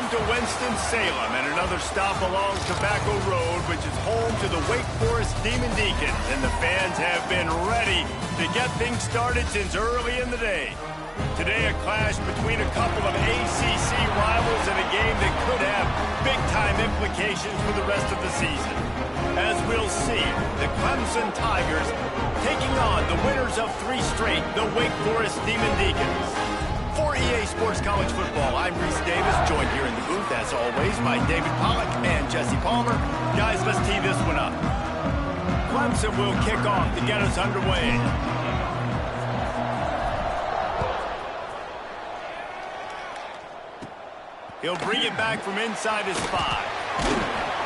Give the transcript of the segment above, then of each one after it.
Welcome to Winston-Salem and another stop along Tobacco Road, which is home to the Wake Forest Demon Deacons, and the fans have been ready to get things started since early in the day. Today, a clash between a couple of ACC rivals in a game that could have big-time implications for the rest of the season. As we'll see, the Clemson Tigers taking on the winners of 3 straight, the Wake Forest Demon Deacons. For EA Sports College Football, I'm Reese Davis, joined here in the booth, as always, by David Pollack and Jesse Palmer. Guys, let's tee this one up. Clemson will kick off to get us underway. He'll bring it back from inside his 5.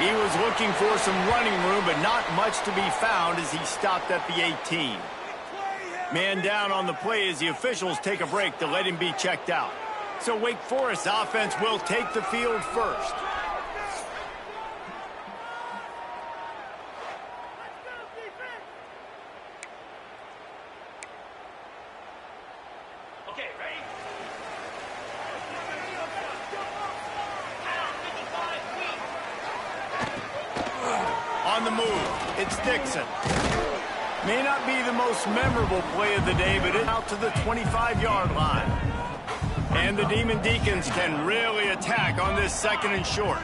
He was looking for some running room, but not much to be found as he stopped at the 18. Man down on the play as the officials take a break to let him be checked out. So Wake Forest offense will take the field first. Okay, ready? On the move, it's Dixon. May not be the most memorable play of the day, but it's out to the 25-yard line. And the Demon Deacons can really attack on this 2nd and short.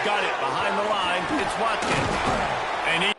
Got it behind the line. It's Watkins. And he...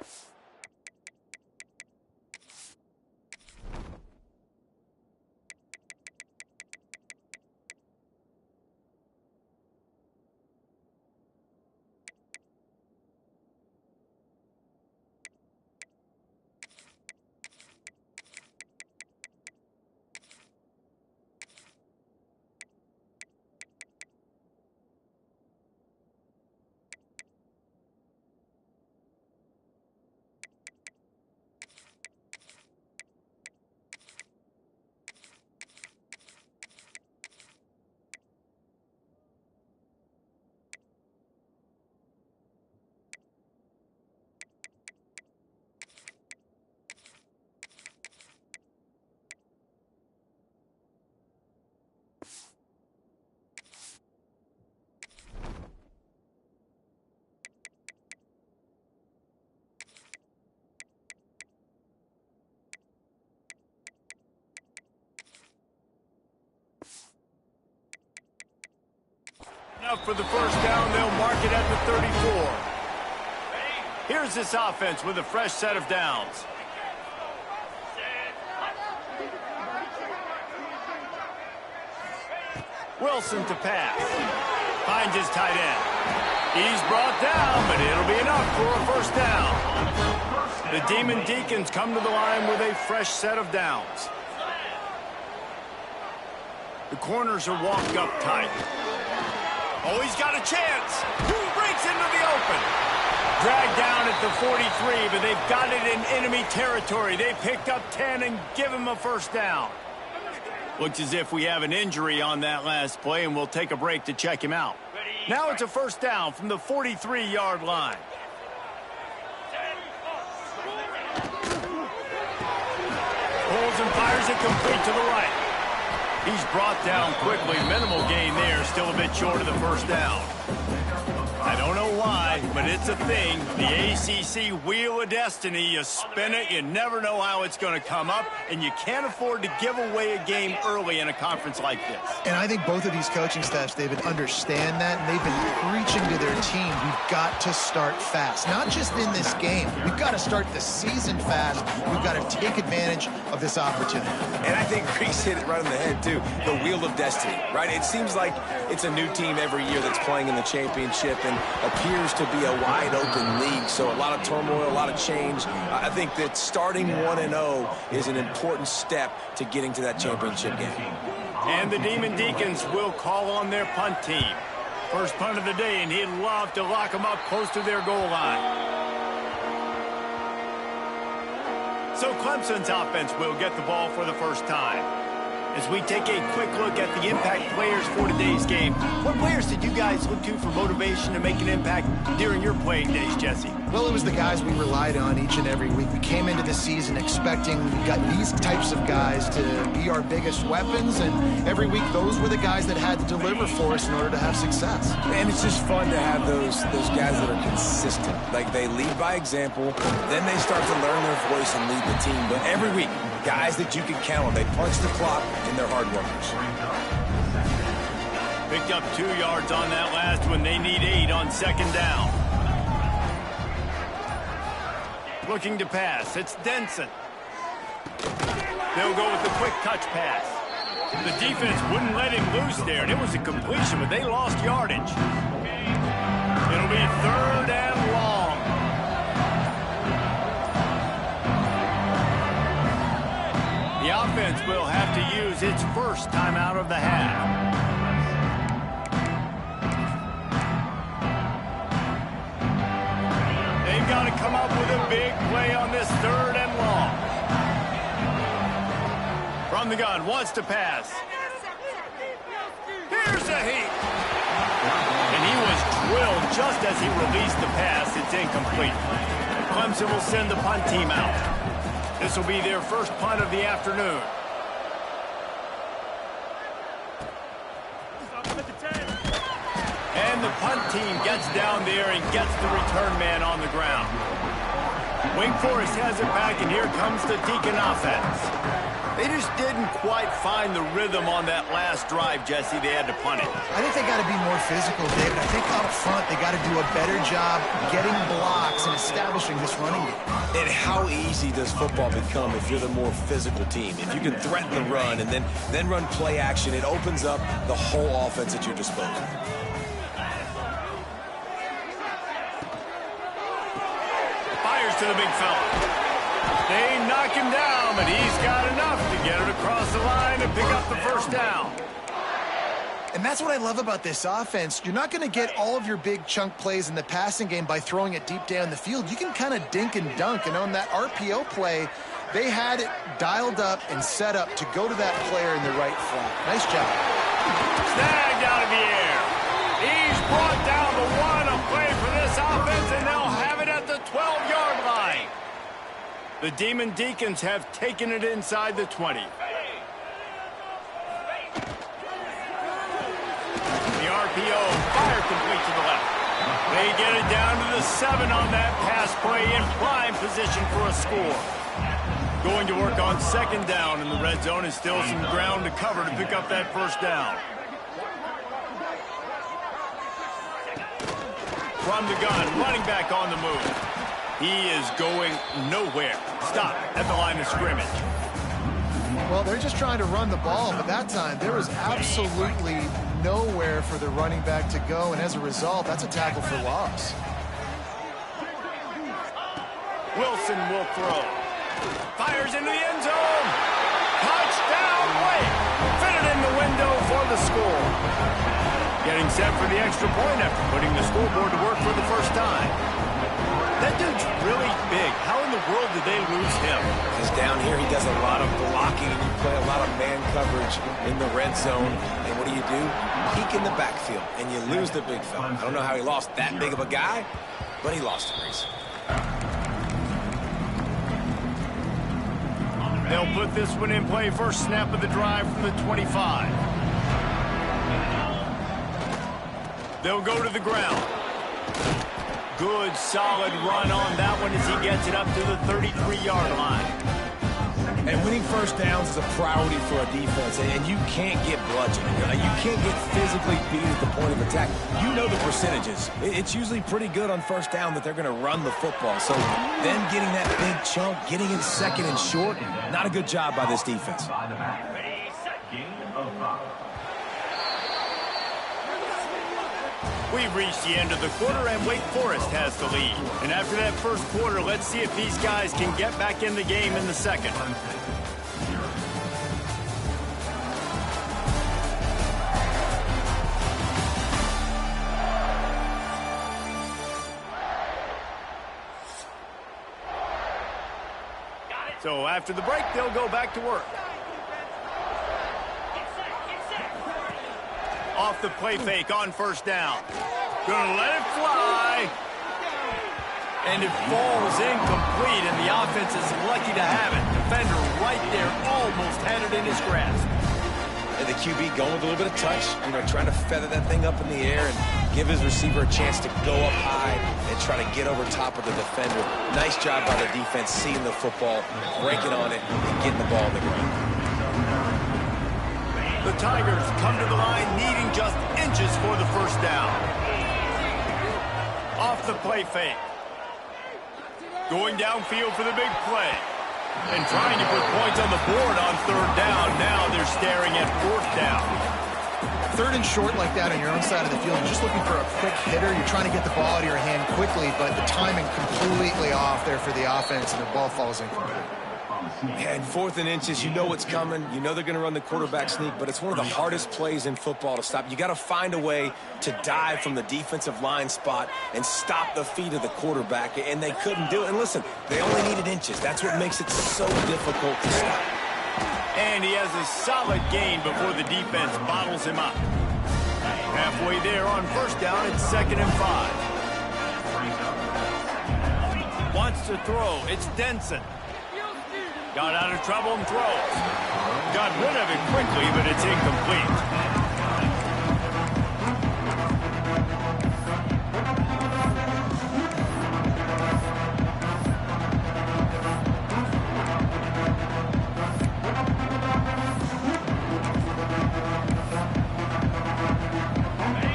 For the first down, they'll mark it at the 34. Here's this offense with a fresh set of downs. Wilson to pass. Finds his tight end. He's brought down, but it'll be enough for a first down. The Demon Deacons come to the line with a fresh set of downs. The corners are walked up tight. Oh, he's got a chance. Who breaks into the open? Dragged down at the 43, but they've got it in enemy territory. They picked up 10 and give him a first down. Looks as if we have an injury on that last play, and we'll take a break to check him out. Now it's a first down from the 43-yard line. Pulls and fires it complete to the right. He's brought down quickly. Minimal gain there. Still a bit short of the first down. I don't know why, but it's a thing. The ACC Wheel of Destiny. You spin it, you never know how it's going to come up, and you can't afford to give away a game early in a conference like this. And I think both of these coaching staffs, David, understand that, and they've been preaching to their team, we've got to start fast. Not just in this game. We've got to start the season fast. We've got to take advantage of this opportunity. And I think Reese hit it right on the head, too. The Wheel of Destiny, right? It seems like it's a new team every year that's playing in the championship, and appears to be a wide-open league, so a lot of turmoil, a lot of change. I think that starting 1-0 is an important step to getting to that championship game. And the Demon Deacons will call on their punt team. First punt of the day, and he'd love to lock them up close to their goal line. So Clemson's offense will get the ball for the first time. As we take a quick look at the impact players for today's game, what players did you guys look to for motivation to make an impact during your playing days, Jesse? Well, it was the guys we relied on each and every week. We came into the season expecting we got these types of guys to be our biggest weapons, and every week those were the guys that had to deliver for us in order to have success. And it's just fun to have those guys that are consistent. Like, they lead by example, then they start to learn their voice and lead the team. But every week, guys that you can count on. They punch the clock, and they're hard workers. Picked up 2 yards on that last one. They need 8 on second down. Looking to pass. It's Denson. They'll go with the quick touch pass. The defense wouldn't let him loose there, and it was a completion, but they lost yardage. It'll be 3rd and long. The offense will have to use its first timeout of the half. They've got to come up with a big play on this 3rd and long. From the gun, wants to pass. Here's a heat. And he was drilled just as he released the pass. It's incomplete. Clemson will send the punt team out. This will be their first punt of the afternoon. And the punt team gets down there and gets the return man on the ground. Wake Forest has it back, and here comes the Deacon offense. They just didn't quite find the rhythm on that last drive, Jesse. They had to punt it. I think they got to be more physical, David. I think up front they got to do a better job getting blocks and establishing this running game. And how easy does football become if you're the more physical team? If you can threaten the run and then run play action, it opens up the whole offense at your disposal. Fires to the big fella. They knock him down, but he's got enough to get it across the line and pick up the first down. And that's what I love about this offense. You're not going to get all of your big chunk plays in the passing game by throwing it deep down the field. You can kind of dink and dunk. And on that RPO play, they had it dialed up and set up to go to that player in the right flat. Nice job. Snagged out of the air. He's brought down the 1, a play for this offense, and they'll have it at the 12-yard line. The Demon Deacons have taken it inside the 20. The RPO, fire complete to the left. They get it down to the 7 on that pass play, in prime position for a score. Going to work on second down in the red zone, and still some ground to cover to pick up that first down. From the gun, running back on the move. He is going nowhere. Stop at the line of scrimmage. Well, they're just trying to run the ball, but that time there was absolutely nowhere for the running back to go, and as a result, that's a tackle for loss. Wilson will throw. Fires into the end zone. Touchdown, Wake. Fitted in the window for the score. Getting set for the extra point after putting the scoreboard to work for the first time. That dude's really big. How in the world did they lose him? Because down here he does a lot of blocking, and you play a lot of man coverage in the red zone. And what do? Peek in the backfield, and you lose the big fella. I don't know how he lost that big of a guy, but he lost it, Reese. They'll put this one in play. First snap of the drive from the 25. They'll go to the ground. Good, solid run on that one as he gets it up to the 33-yard line. And winning first downs is a priority for a defense, and you can't get bludgeoned. You can't get physically beat at the point of attack. You know the percentages. It's usually pretty good on first down that they're going to run the football. So them getting that big chunk, getting it second and short, not a good job by this defense. We've reached the end of the quarter, and Wake Forest has the lead. And after that first quarter, let's see if these guys can get back in the game in the second. So after the break, they'll go back to work. Off the play fake on first down. Gonna let it fly. And it falls incomplete, and the offense is lucky to have it. Defender right there almost had it in his grasp. And the QB going with a little bit of touch, trying to feather that thing up in the air and give his receiver a chance to go up high and try to get over top of the defender. Nice job by the defense seeing the football, breaking on it, and getting the ball on the ground. The Tigers come to the line needing just inches for the first down. Off the play fake. Going downfield for the big play. And trying to put points on the board on third down. Now they're staring at fourth down. Third and short like that on your own side of the field, you're just looking for a quick hitter. You're trying to get the ball out of your hand quickly, but the timing completely off there for the offense, and the ball falls incomplete. And 4th and inches, you know what's coming. You know they're going to run the quarterback sneak, but it's one of the hardest plays in football to stop. You got to find a way to dive from the defensive line spot and stop the feet of the quarterback, and they couldn't do it. And listen, they only needed inches. That's what makes it so difficult to stop. And he has a solid gain before the defense bottles him up. Halfway there on first down, it's 2nd and 5. Wants to throw. It's Denson. Got out of trouble and throws. Got rid of it quickly, but it's incomplete.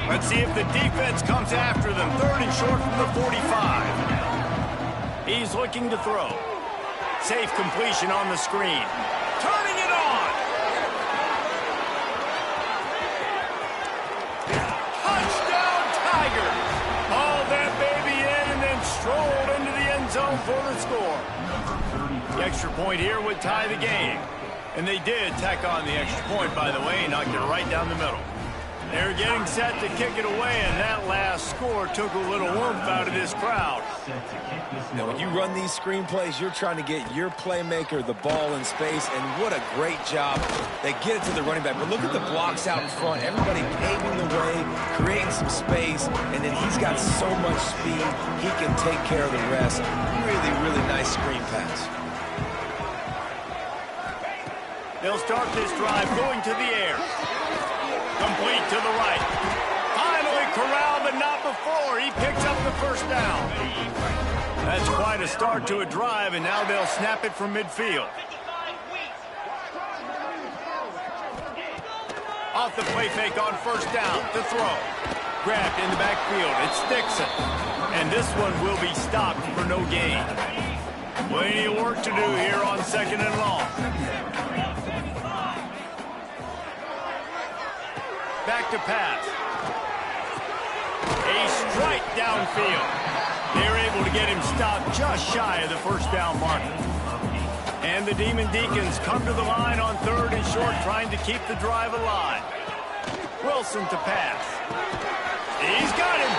Let's see if the defense comes after them. 3rd and short from the 45. He's looking to throw. Safe completion on the screen. Turning it on. Touchdown, Tigers. Hauled that baby in and then strolled into the end zone for the score. The extra point here would tie the game. And they did tack on the extra point, by the way, knocked it right down the middle. They're getting set to kick it away, and that last score took a little warmth out of this crowd. Now, when you run these screenplays, you're trying to get your playmaker the ball in space, and what a great job. They get it to the running back, but look at the blocks out in front. Everybody paving the way, creating some space, and then he's got so much speed, he can take care of the rest. Really, really nice screen pass. They'll start this drive going to the air. Complete to the right. Finally corralled, but not before. He picks up the first down. That's quite a start to a drive, and now they'll snap it from midfield. Off the play fake on first down to throw. Grabbed in the backfield. It's Dixon. And this one will be stopped for no gain. Plenty of work to do here on 2nd and long. Back to pass. A strike downfield. They're able to get him stopped just shy of the first down marker. And the Demon Deacons come to the line on 3rd and short, trying to keep the drive alive. Wilson to pass. He's got him.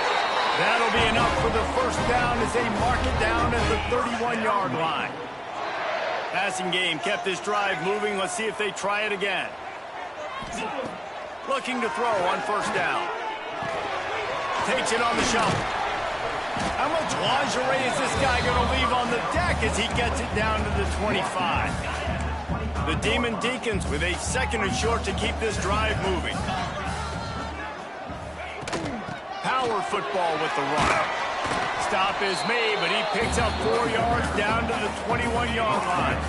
That'll be enough for the first down as they mark it down at the 31-yard line. Passing game kept this drive moving. Let's see if they try it again. Looking to throw on first down. Takes it on the shuffle. How much lingerie is this guy going to leave on the deck as he gets it down to the 25? The Demon Deacons with a 2nd and short to keep this drive moving. Power football with the run. Stop is made, but he picks up 4 yards down to the 21-yard line.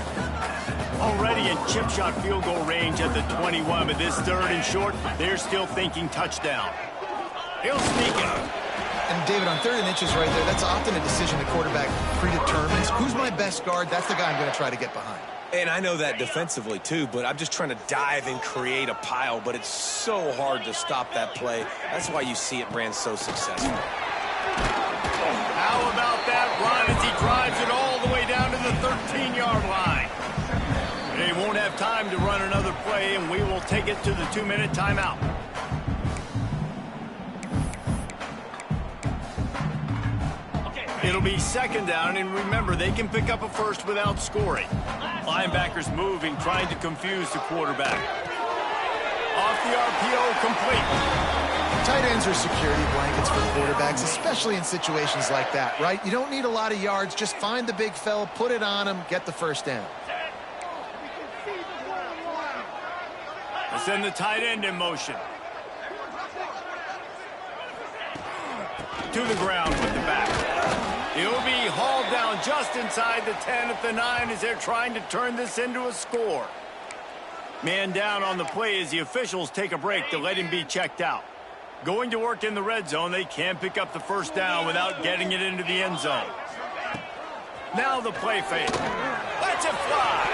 Already in chip shot field goal range at the 21, but this 3rd and short, they're still thinking touchdown. He'll sneak it. And David, on 3rd and inches right there, that's often a decision the quarterback predetermines. Who's my best guard? That's the guy I'm going to try to get behind. And I know that defensively, too, but I'm just trying to dive and create a pile, but it's so hard to stop that play. That's why you see it ran so successful. How about that run as he drives it all the way down to the 13-yard line? They won't have time to run another play, and we will take it to the 2-minute timeout. It'll be 2nd down, and remember, they can pick up a first without scoring. Linebackers moving, trying to confuse the quarterback. Off the RPO, complete. Tight ends are security blankets for quarterbacks, especially in situations like that, right? You don't need a lot of yards. Just find the big fella, put it on him, get the first down. Let's send the tight end in motion. To the ground with the back. He'll be hauled down just inside the 10 at the 9 as they're trying to turn this into a score. Man down on the play as the officials take a break to let him be checked out. Going to work in the red zone, they can't pick up the first down without getting it into the end zone. Now the play fake. Let's it fly.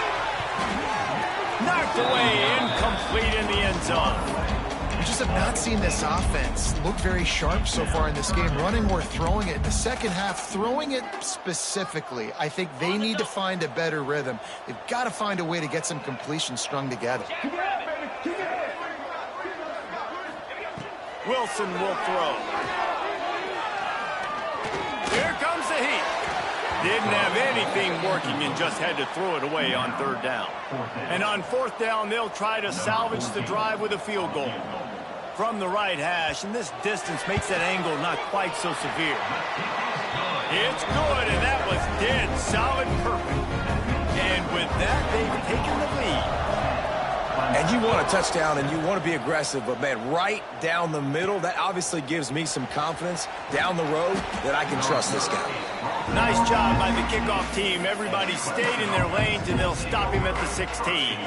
Knocked away, incomplete in the end zone. We just have not seen this offense look very sharp so far in this game, running or throwing it. In the second half, throwing it specifically, I think they need to find a better rhythm. They've got to find a way to get some completions strung together. Wilson will throw. Here comes the heat. Didn't have anything working and just had to throw it away on third down. And on fourth down, they'll try to salvage the drive with a field goal. From the right hash, and this distance makes that angle not quite so severe. It's good, and that was dead solid perfect. And with that, they've taken the lead. And you want a touchdown, and you want to be aggressive, but, man, right down the middle, that obviously gives me some confidence down the road that I can trust this guy. Nice job by the kickoff team. Everybody stayed in their lanes, and they'll stop him at the 16.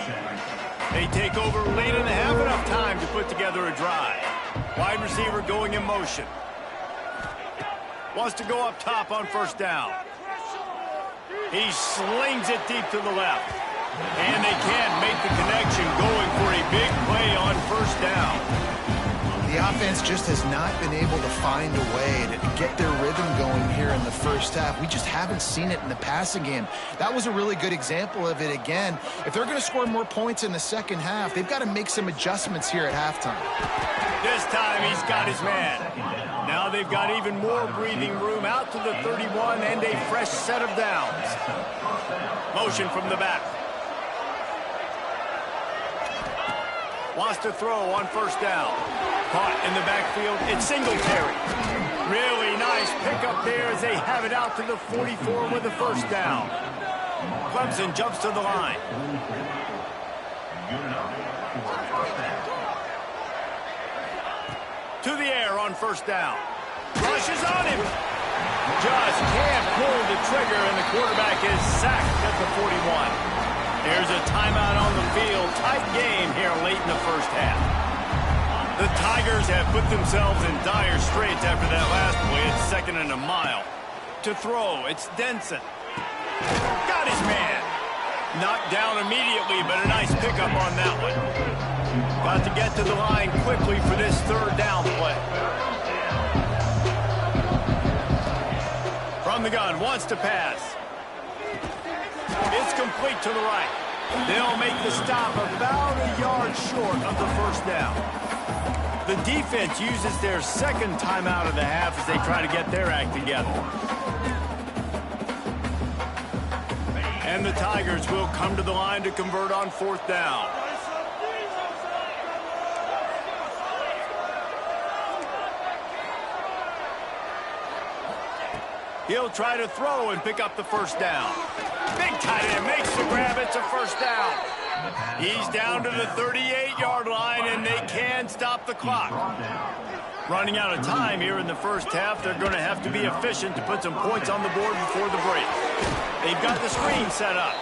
They take over late in the half, enough time to put together a drive. Wide receiver going in motion. Wants to go up top on first down. He slings it deep to the left. And they can't make the connection, going for a big play on first down. The offense just has not been able to find a way to get their rhythm going here in the first half. We just haven't seen it in the passing game. That was a really good example of it again. If they're going to score more points in the second half, they've got to make some adjustments here at halftime. This time he's got his man. Now they've got even more breathing room out to the 31 and a fresh set of downs. Motion from the back. Wants to throw on first down. Caught in the backfield. It's Singletary. Really nice pickup there as they have it out to the 44 with the first down. Clemson jumps to the line. To the air on first down. Rushes on him. Just can't pull the trigger, and the quarterback is sacked at the 41. There's a timeout on the field. Tight game here late in the first half. The Tigers have put themselves in dire straits after that last play. It's second and a mile. To throw, it's Denson. Got his man. Knocked down immediately, but a nice pickup on that one. Got to get to the line quickly for this third down play. From the gun, wants to pass. It's complete to the right. They'll make the stop about a yard short of the first down. The defense uses their second timeout of the half as they try to get their act together. And the Tigers will come to the line to convert on fourth down. He'll try to throw and pick up the first down. Big tight end makes the grab. It's a first down. He's down to the 38-yard line, and they can stop the clock. Running out of time here in the first half. They're going to have to be efficient to put some points on the board before the break. They've got the screen set up.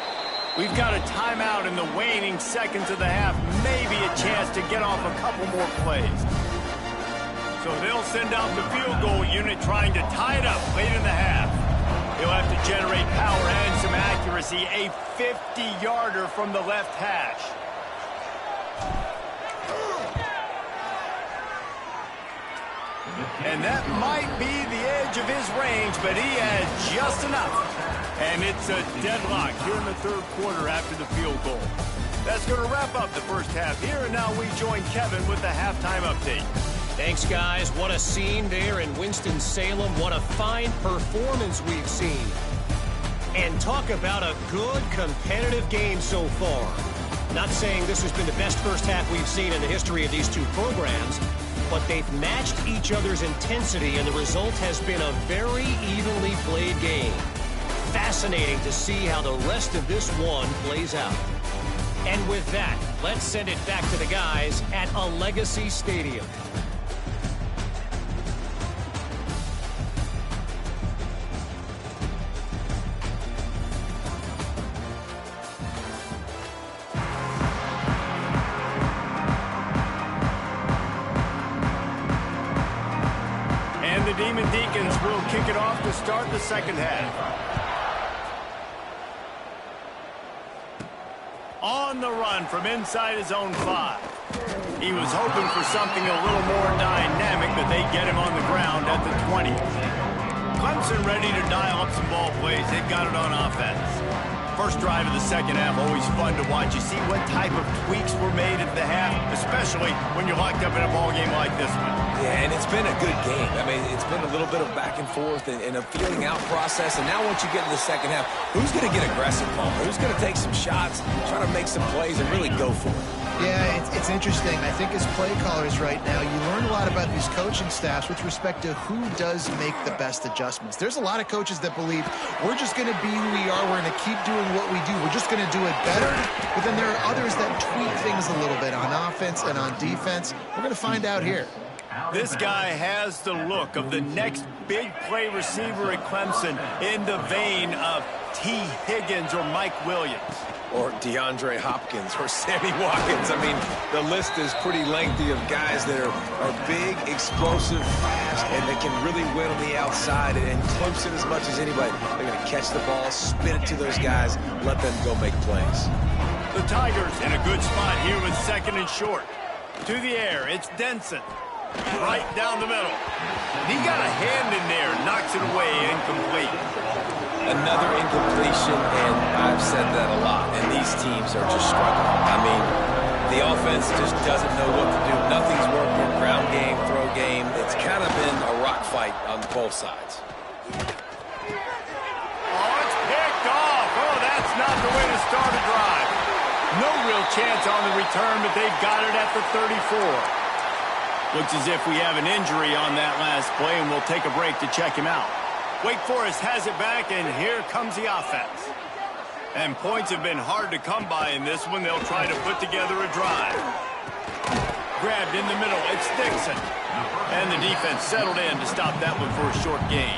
We've got a timeout in the waning seconds of the half. Maybe a chance to get off a couple more plays. So they'll send out the field goal unit trying to tie it up late in the half. He'll have to generate power and some accuracy. A 50-yarder from the left hash. And that might be the edge of his range, but he has just enough. And it's a deadlock here in the third quarter after the field goal. That's going to wrap up the first half here, and now we join Kevin with the halftime update. Thanks, guys. What a scene there in Winston-Salem. What a fine performance we've seen. And talk about a good competitive game so far. Not saying this has been the best first half we've seen in the history of these two programs, but they've matched each other's intensity, and the result has been a very evenly played game. Fascinating to see how the rest of this one plays out. And with that, let's send it back to the guys at Allegacy Stadium. And the Demon Deacons will kick it off to start the second half. On the run from inside his own 5. He was hoping for something a little more dynamic, but they get him on the ground at the 20. Clemson ready to dial up some ball plays. They've got it on offense. First drive of the second half, always fun to watch. You see what type of tweaks were made at the half, especially when you're locked up in a ball game like this one. Yeah, and it's been a good game. I mean, it's been a little bit of back and forth and a feeling out process. And now once you get in the second half, who's going to get aggressive, Paul? Who's going to take some shots, try to make some plays, and really go for it? Yeah, it's interesting. I think as play callers right now, you learn a lot about these coaching staffs with respect to who does make the best adjustments. There's a lot of coaches that believe we're just going to be who we are. We're going to keep doing what we do. We're just going to do it better. But then there are others that tweak things a little bit on offense and on defense. We're going to find out here. This guy has the look of the next big play receiver at Clemson in the vein of T. Higgins or Mike Williams. Or DeAndre Hopkins or Sammy Watkins. I mean, the list is pretty lengthy of guys that are big, explosive, fast, and they can really win on the outside. And Clemson, as much as anybody, they're going to catch the ball, spin it to those guys, let them go make plays. The Tigers in a good spot here with second and short. To the air, it's Denson. Right down the middle. He got a hand in there, knocks it away, incomplete. Another incompletion, and I've said that a lot, and these teams are just struggling. I mean, the offense just doesn't know what to do. Nothing's working. Ground game, throw game. It's kind of been a rock fight on both sides. Oh, it's picked off. Oh, that's not the way to start a drive. No real chance on the return, but they've got it at the 34. Looks as if we have an injury on that last play, and we'll take a break to check him out. Wake Forest has it back, and here comes the offense. And points have been hard to come by in this one. They'll try to put together a drive. Grabbed in the middle, it's Dixon. And the defense settled in to stop that one for a short gain.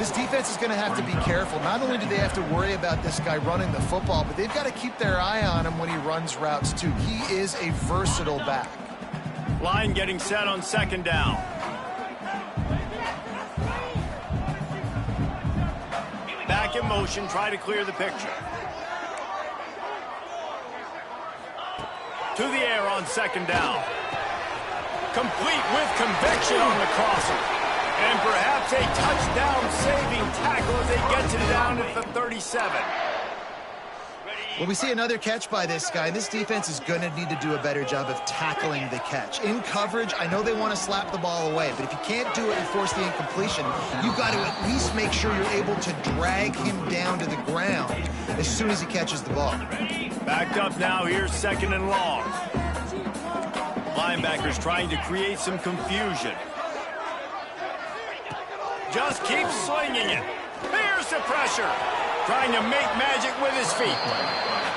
This defense is going to have to be careful. Not only do they have to worry about this guy running the football, but they've got to keep their eye on him when he runs routes, too. He is a versatile back. Line getting set on second down. Back in motion, try to clear the picture. To the air on second down. Complete with conviction on the crosser. And perhaps a touchdown-saving tackle as they get it down at the 37. Well, we see another catch by this guy. This defense is going to need to do a better job of tackling the catch. In coverage, I know they want to slap the ball away, but if you can't do it and force the incompletion, you've got to at least make sure you're able to drag him down to the ground as soon as he catches the ball. Backed up now, here's second and long. Linebackers trying to create some confusion. Just keep slinging it. Here's the pressure. Trying to make magic with his feet.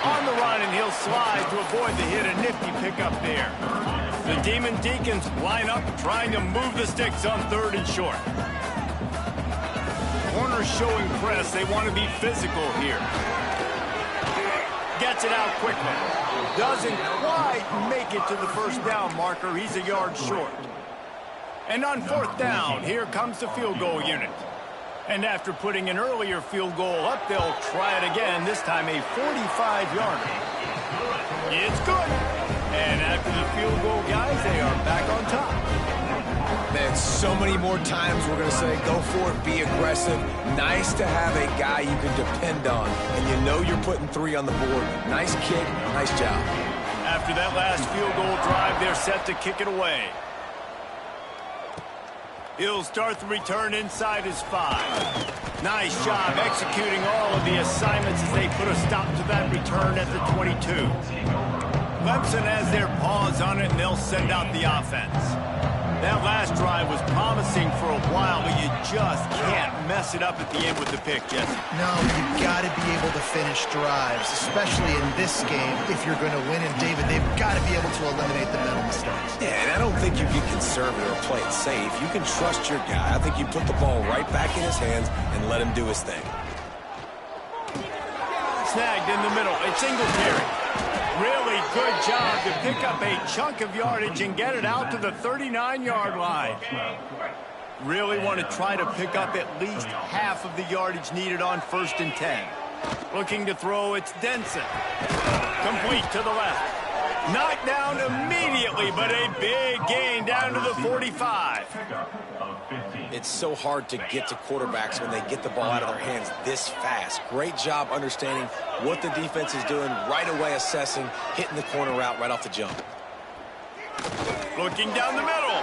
On the run, and he'll slide to avoid the hit. A nifty pickup there. The Demon Deacons line up, trying to move the sticks on third and short. Corners showing press. They want to be physical here. Gets it out quickly. Doesn't quite make it to the first down marker. He's a yard short. And on fourth down, here comes the field goal unit. And after putting an earlier field goal up, they'll try it again, this time a 45-yarder. It's good. And after the field goal, guys, they are back on top. Man, so many more times we're going to say, go for it, be aggressive. Nice to have a guy you can depend on, and you know you're putting 3 on the board. Nice kick, nice job. After that last field goal drive, they're set to kick it away. He'll start the return inside his 5. Nice job executing all of the assignments as they put a stop to that return at the 22. Clemson has their paws on it, and they'll send out the offense. That last drive was promising for a while, but you just can't mess it up at the end with the pick, Jesse. No, you've got to be able to finish drives, especially in this game if you're going to win. And, David, they've got to be able to eliminate the mental mistakes. Yeah, and I don't think you get conservative or play it safe. You can trust your guy. I think you put the ball right back in his hands and let him do his thing. Snagged in the middle. It's Singletary. Really good job to pick up a chunk of yardage and get it out to the 39-yard line. Really want to try to pick up at least half of the yardage needed on 1st and 10. Looking to throw, it's Denson. Complete to the left. Knocked down immediately, but a big gain down to the 45. It's so hard to get to quarterbacks when they get the ball out of their hands this fast. Great job understanding what the defense is doing, right away assessing, hitting the corner route right off the jump. Looking down the middle.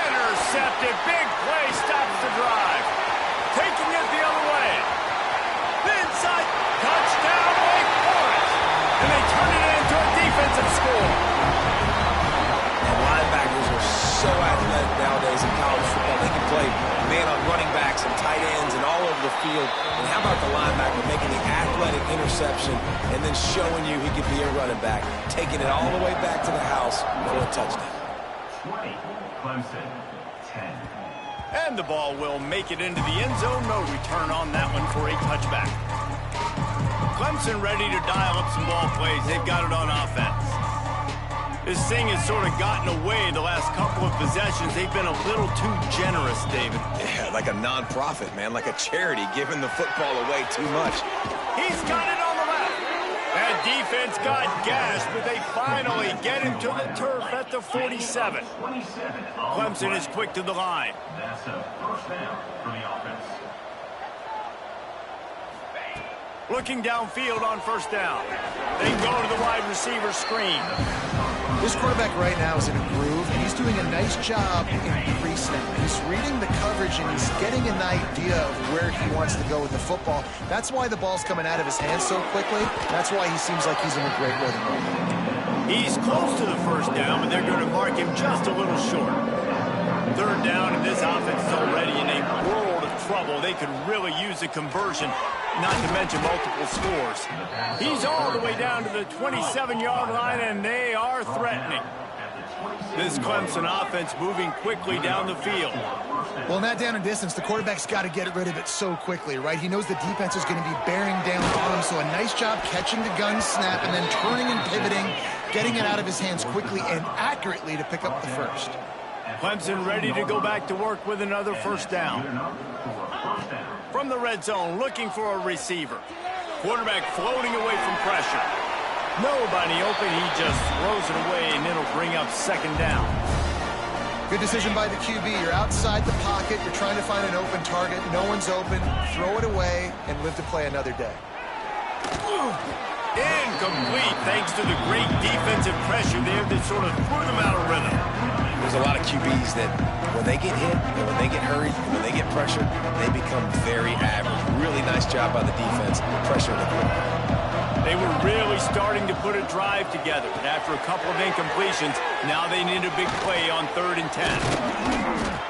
Intercepted. Big play stops the drive. Taking it the other way. Inside. Touchdown, Wake Forest. And they turn it into a defensive score. And linebackers are so athletic nowadays in college football. They can play man on running backs and tight ends and all over the field. And how about the linebacker making the athletic interception and then showing you he could be a running back, taking it all the way back to the house for a touchdown. 20, Clemson, 10. And the ball will make it into the end zone. No return on that one for a touchback. Clemson ready to dial up some ball plays. They've got it on offense. This thing has sort of gotten away the last couple of possessions. They've been a little too generous, David. Yeah, like a non-profit, man, like a charity giving the football away too much. He's got it on the left. That defense got gashed, but they finally get him to the turf at the 47. Clemson is quick to the line. That's a first down for the offense. Looking downfield on 1st down. They go to the wide receiver screen. This quarterback right now is in a groove, and he's doing a nice job in pre-snap. He's reading the coverage, and he's getting an idea of where he wants to go with the football. That's why the ball's coming out of his hands so quickly. That's why he seems like he's in a great rhythm right now. He's close to the 1st down, but they're going to mark him just a little short. 3rd down, and this offense is already in a world of trouble. They could really use a conversion, not to mention multiple scores. He's all the way down to the 27-yard line, and they are threatening. This Clemson offense moving quickly down the field. Well, in that down and distance, the quarterback's got to get rid of it so quickly, right? He knows the defense is going to be bearing down on him, so a nice job catching the gun snap and then turning and pivoting, getting it out of his hands quickly and accurately to pick up the 1st. Clemson ready to go back to work with another 1st down. From the red zone, looking for a receiver. Quarterback floating away from pressure. Nobody open, he just throws it away, and it'll bring up 2nd down. Good decision by the QB. You're outside the pocket. You're trying to find an open target. No one's open. Throw it away and live to play another day. Incomplete, thanks to the great defensive pressure there that sort of threw them out of rhythm. There's a lot of QBs that when they get hit and when they get hurried and when they get pressured, they become very average. Really nice job by the defense pressuring the quarterback. They were really starting to put a drive together. And after a couple of incompletions, now they need a big play on 3rd and 10.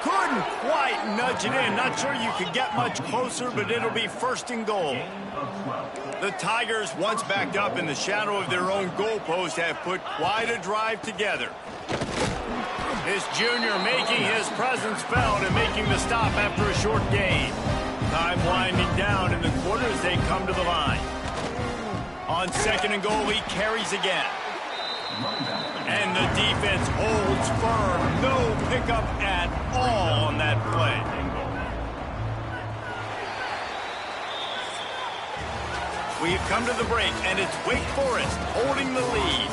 Couldn't quite nudge it in. Not sure you could get much closer, but it'll be 1st and goal. The Tigers, once backed up in the shadow of their own goalpost, have put quite a drive together. This junior making his presence felt and making the stop after a short gain. Time winding down in the quarter as they come to the line. On 2nd and goal, he carries again. And the defense holds firm. No pickup at all on that play. We've come to the break, and it's Wake Forest holding the lead.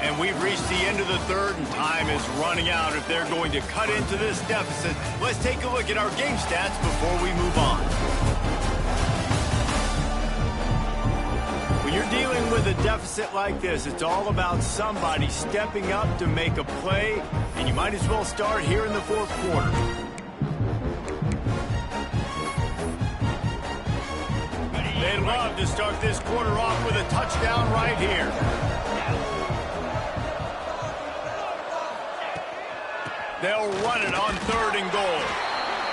And we've reached the end of the 3rd, and time is running out if they're going to cut into this deficit. Let's take a look at our game stats before we move on. When you're dealing with a deficit like this, it's all about somebody stepping up to make a play, and you might as well start here in the 4th quarter. They'd love to start this quarter off with a touchdown right here. They'll run it on 3rd and goal.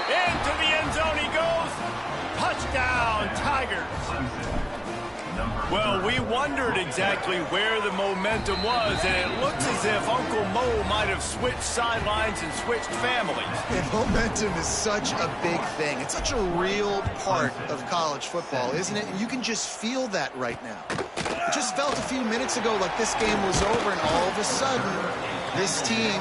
Into the end zone he goes. Touchdown, Tigers. Well, we wondered exactly where the momentum was, and it looks as if Uncle Mo might have switched sidelines and switched families. And momentum is such a big thing. It's such a real part of college football, isn't it? And you can just feel that right now. It just felt a few minutes ago like this game was over, and all of a sudden, this team,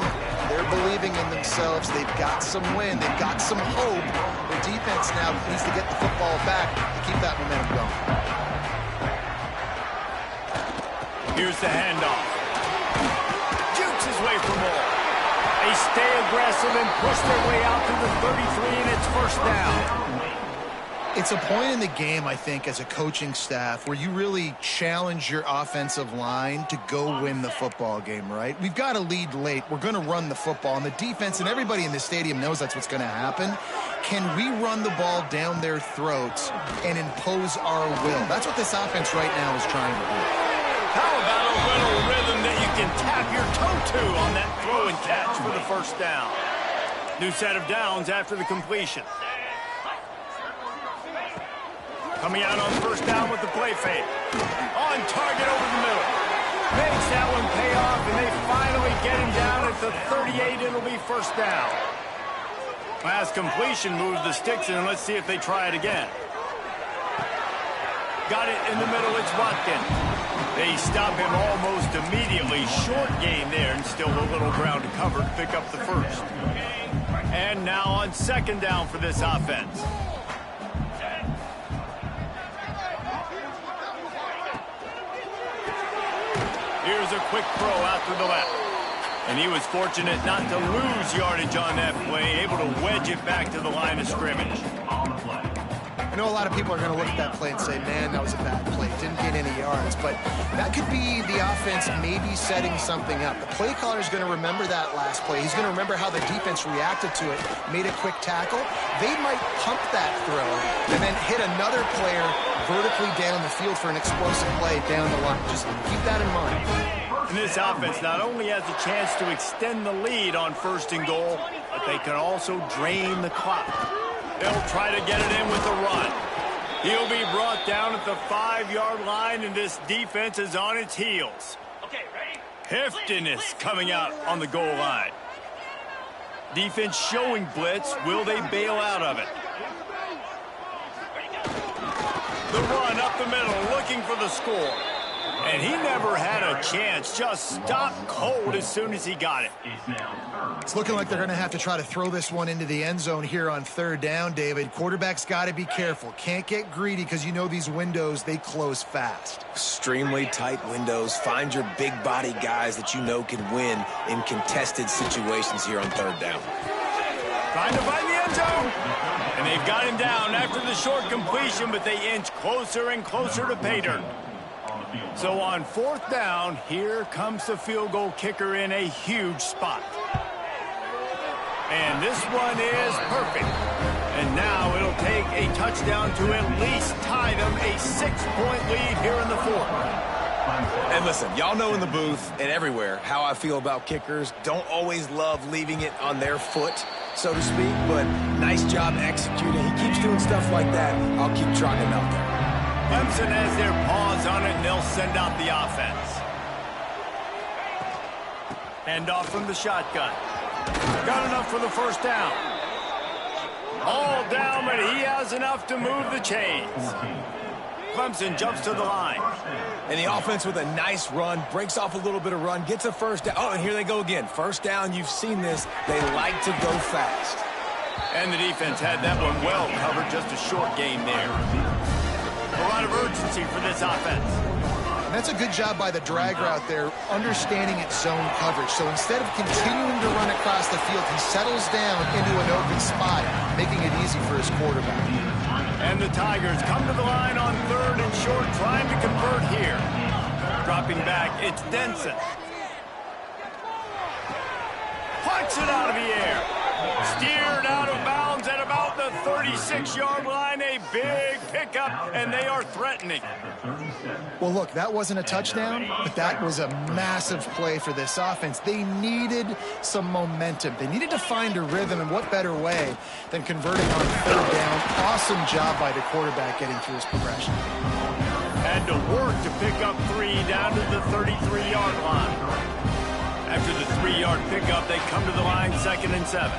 they're believing in themselves. They've got some wind. They've got some hope. Their defense now needs to get the football back to keep that momentum going. Here's the handoff. Jukes his way for more. They stay aggressive and push their way out to the 33, and it's 1st down. It's a point in the game, I think, as a coaching staff where you really challenge your offensive line to go win the football game, right? We've got a lead late. We're going to run the football, and the defense and everybody in the stadium knows that's what's going to happen. Can we run the ball down their throats and impose our will? That's what this offense right now is trying to do. How about a little rhythm that you can tap your toe to on that throw and catch for the 1st down? New set of downs after the completion. Coming out on 1st down with the play fake. On target over the middle. Makes that one pay off, and they finally get him down at the 38. It'll be 1st down. Last completion moves the sticks in, and let's see if they try it again. Got it in the middle. It's Watkins. They stop him almost immediately. Short gain there, and still a little ground to cover to pick up the 1st. And now on 2nd down for this offense. Here's a quick throw out to the left. And he was fortunate not to lose yardage on that play, able to wedge it back to the line of scrimmage. I know a lot of people are going to look at that play and say, man, that was a bad play. Didn't get any yards. But that could be the offense maybe setting something up. The play caller is going to remember that last play. He's going to remember how the defense reacted to it, made a quick tackle. They might pump that throw and then hit another player vertically down the field for an explosive play down the line. Just keep that in mind. And this offense not only has a chance to extend the lead on 1st and goal, but they can also drain the clock. They'll try to get it in with the run. He'll be brought down at the 5-yard line, and this defense is on its heels. Heftiness coming out on the goal line. Defense showing blitz. Will they bail out of it? The run up the middle, looking for the score. And he never had a chance. Just stopped cold as soon as he got it. It's looking like they're going to have to try to throw this one into the end zone here on 3rd down, David. Quarterback's got to be careful. Can't get greedy because you know these windows, they close fast. Extremely tight windows. Find your big body guys that you know can win in contested situations here on 3rd down. Trying to find the end zone. And they've got him down after the short completion, but they inch closer and closer to pay dirt. So on 4th down, here comes the field goal kicker in a huge spot. And this one is perfect. And now it'll take a touchdown to at least tie them a 6-point lead here in the 4th. And listen, y'all know in the booth and everywhere how I feel about kickers. Don't always love leaving it on their foot, so to speak, but nice job executing. He keeps doing stuff like that. I'll keep trotting him out there. Clemson has their paws on it, and they'll send out the offense. Hand off from the shotgun. Got enough for the 1st down. All down, but he has enough to move the chains. Clemson jumps to the line. And the offense with a nice run, breaks off a little bit of run, gets a 1st down. Oh, and here they go again. 1st down, you've seen this. They like to go fast. And the defense had that one well covered, just a short gain there. A lot of urgency for this offense. And that's a good job by the drag route there, understanding its zone coverage. So instead of continuing to run across the field, he settles down into an open spot, making it easy for his quarterback. And the Tigers come to the line on 3rd and short, trying to convert here. Dropping back, it's Denson. Punts it out of the air. Steered out of bounds at about the 36-yard line. A big pick pickup, and they are threatening. Well, look, that wasn't a touchdown, but that was a massive play for this offense. They needed some momentum. They needed to find a rhythm, and what better way than converting on third down. Awesome job by the quarterback getting through his progression. Had to work to pick up 3 down to the 33-yard line. After the 3-yard pickup, they come to the line 2nd and 7.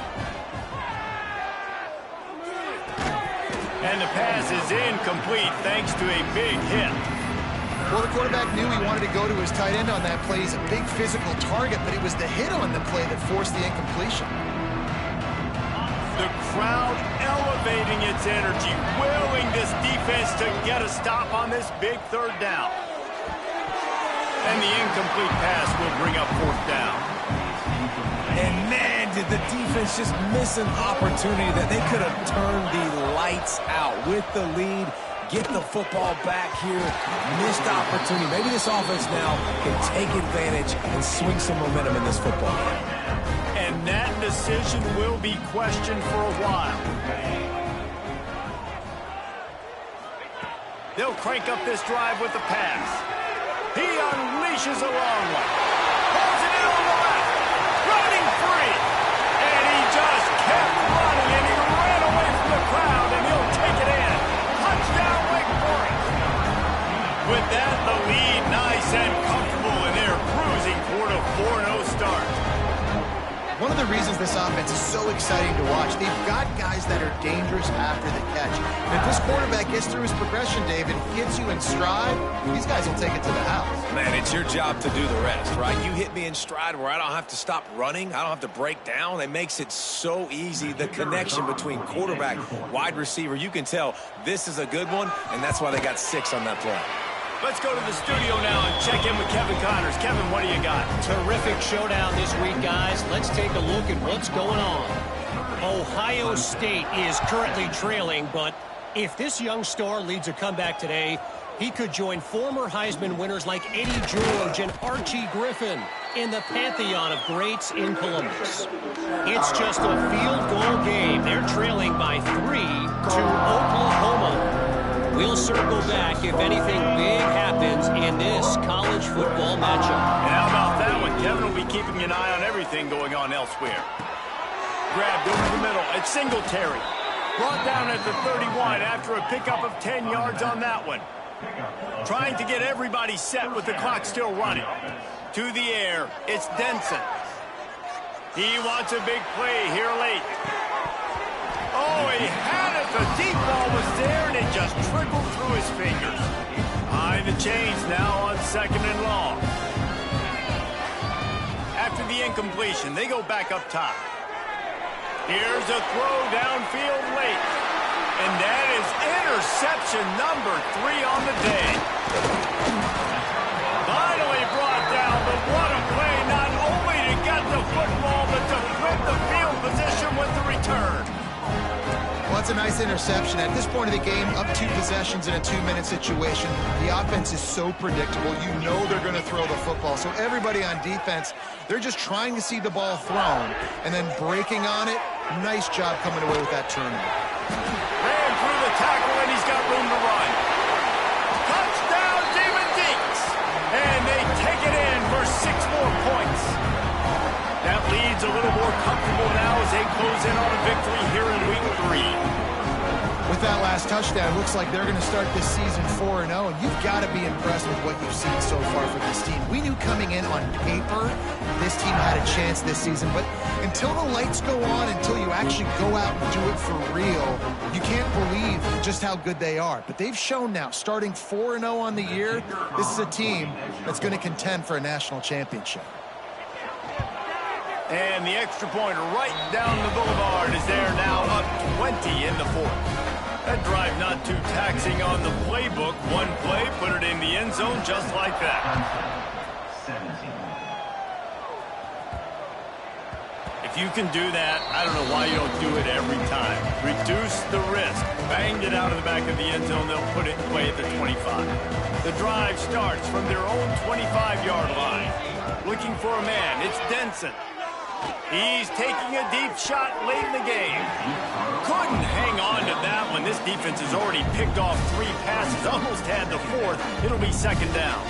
And the pass is incomplete thanks to a big hit. Well, the quarterback knew he wanted to go to his tight end on that play. He's a big physical target, but it was the hit on the play that forced the incompletion. The crowd elevating its energy, willing this defense to get a stop on this big 3rd down. And the incomplete pass will bring up 4th down. And man, did the defense just miss an opportunity that they could have turned the lights out with the lead. Get the football back here. Missed opportunity. Maybe this offense now can take advantage and swing some momentum in this football game. And that decision will be questioned for a while. They'll crank up this drive with the pass. He unleashes a long one. Pulls it in on the left. Running free. And he just kept running, and he ran away from the crowd, and he'll take it in. Touchdown, Wake Forest. With that, the lead nice and comfortable, and they're cruising toward a 4-0 start. One of the reasons this offense is so exciting to watch, they've got guys that are dangerous after the catch. And if this quarterback gets through his progression, David, gets you in stride, these guys will take it to the house. Man, it's your job to do the rest, right? You hit me in stride where I don't have to stop running. I don't have to break down. It makes it so easy. The connection between quarterback, wide receiver, you can tell this is a good one, and that's why they got 6 on that play. Let's go to the studio now and check in with Kevin Connors. Kevin, what do you got? Terrific showdown this week, guys. Let's take a look at what's going on. Ohio State is currently trailing, but if this young star leads a comeback today, he could join former Heisman winners like Eddie George and Archie Griffin in the pantheon of greats in Columbus. It's just a field goal game. They're trailing by 3 to Oklahoma. We'll circle back if anything big happens in this college football matchup. And how about that one? Kevin will be keeping an eye on everything going on elsewhere. Grabbed over the middle. It's Singletary. Brought down at the 31 after a pickup of 10 yards on that one. Trying to get everybody set with the clock still running. To the air, it's Denson. He wants a big play here late. Oh, he had it. The deep ball was there, and it just trickled through his fingers. Behind the chains now on 2nd and long. After the incompletion, they go back up top. Here's a throw downfield late. And that is interception number 3 on the day. Finally brought down, but what a play, not only to get the football, but to flip the field position with the return. Well, that's a nice interception. At this point of the game, up 2 possessions in a 2-minute situation, the offense is so predictable. You know they're going to throw the football. So everybody on defense, they're just trying to see the ball thrown and then breaking on it. Nice job coming away with that turnover. Ran through the tackle, and he's got room to run. Touchdown, Demon Deacs! And they take it in for 6 more points. That lead's a little more comfortable now as they close in on a victory here in Week 3. With that last touchdown, it looks like they're going to start this season 4-0, and you've got to be impressed with what you've seen so far from this team. We knew coming in on paper this team had a chance this season, but until the lights go on, until you actually go out and do it for real, you can't believe just how good they are. But they've shown now, starting 4-0 on the year, this is a team that's going to contend for a national championship. And the extra point right down the boulevard is there now, up 20 in the 4th. That drive not too taxing on the playbook. One play, put it in the end zone just like that. 17. If you can do that, I don't know why you don't do it every time. Reduce the risk. Banged it out of the back of the end zone. They'll put it away at the 25. The drive starts from their own 25-yard line. Looking for a man. It's Denson. He's taking a deep shot late in the game. Couldn't hang on to that one. This defense has already picked off 3 passes, almost had the 4th. It'll be 2nd down.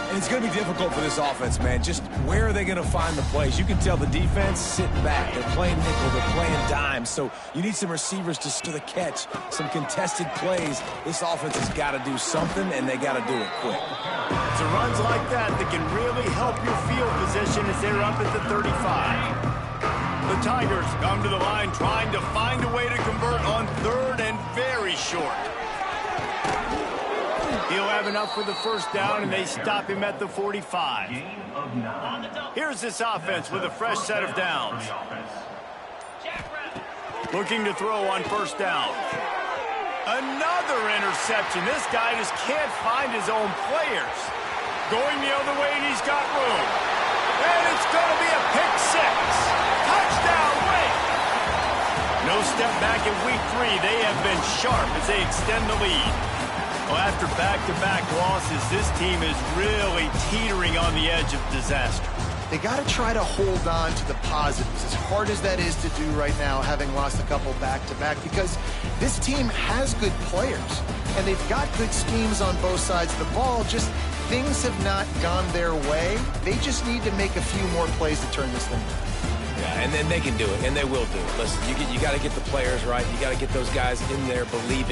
And it's going to be difficult for this offense, man. Just where are they going to find the plays? You can tell the defense sitting back. They're playing nickel. They're playing dime. So you need some receivers to the catch, some contested plays. This offense has got to do something, and they got to do it quick. It's runs like that that can really help your field position as they're up at the 35. The Tigers come to the line trying to find a way to convert on 3rd and very short. He'll have enough for the 1st down, and they stop him at the 45. Here's this offense with a fresh set of downs. Looking to throw on 1st down. Another interception. This guy just can't find his own players. Going the other way, and he's got room. And it's going to be a pick 6. Touchdown, Wake! No step back in week 3. They have been sharp as they extend the lead. Well, after back-to-back losses, this team is really teetering on the edge of disaster. They got to try to hold on to the positives, as hard as that is to do right now, having lost a couple back-to-back, because this team has good players, and they've got good schemes on both sides of the ball. Just things have not gone their way. They just need to make a few more plays to turn this thing around. Yeah, and then they can do it, and they will do it. Listen, you got to get the players right. You got to get those guys in there believing.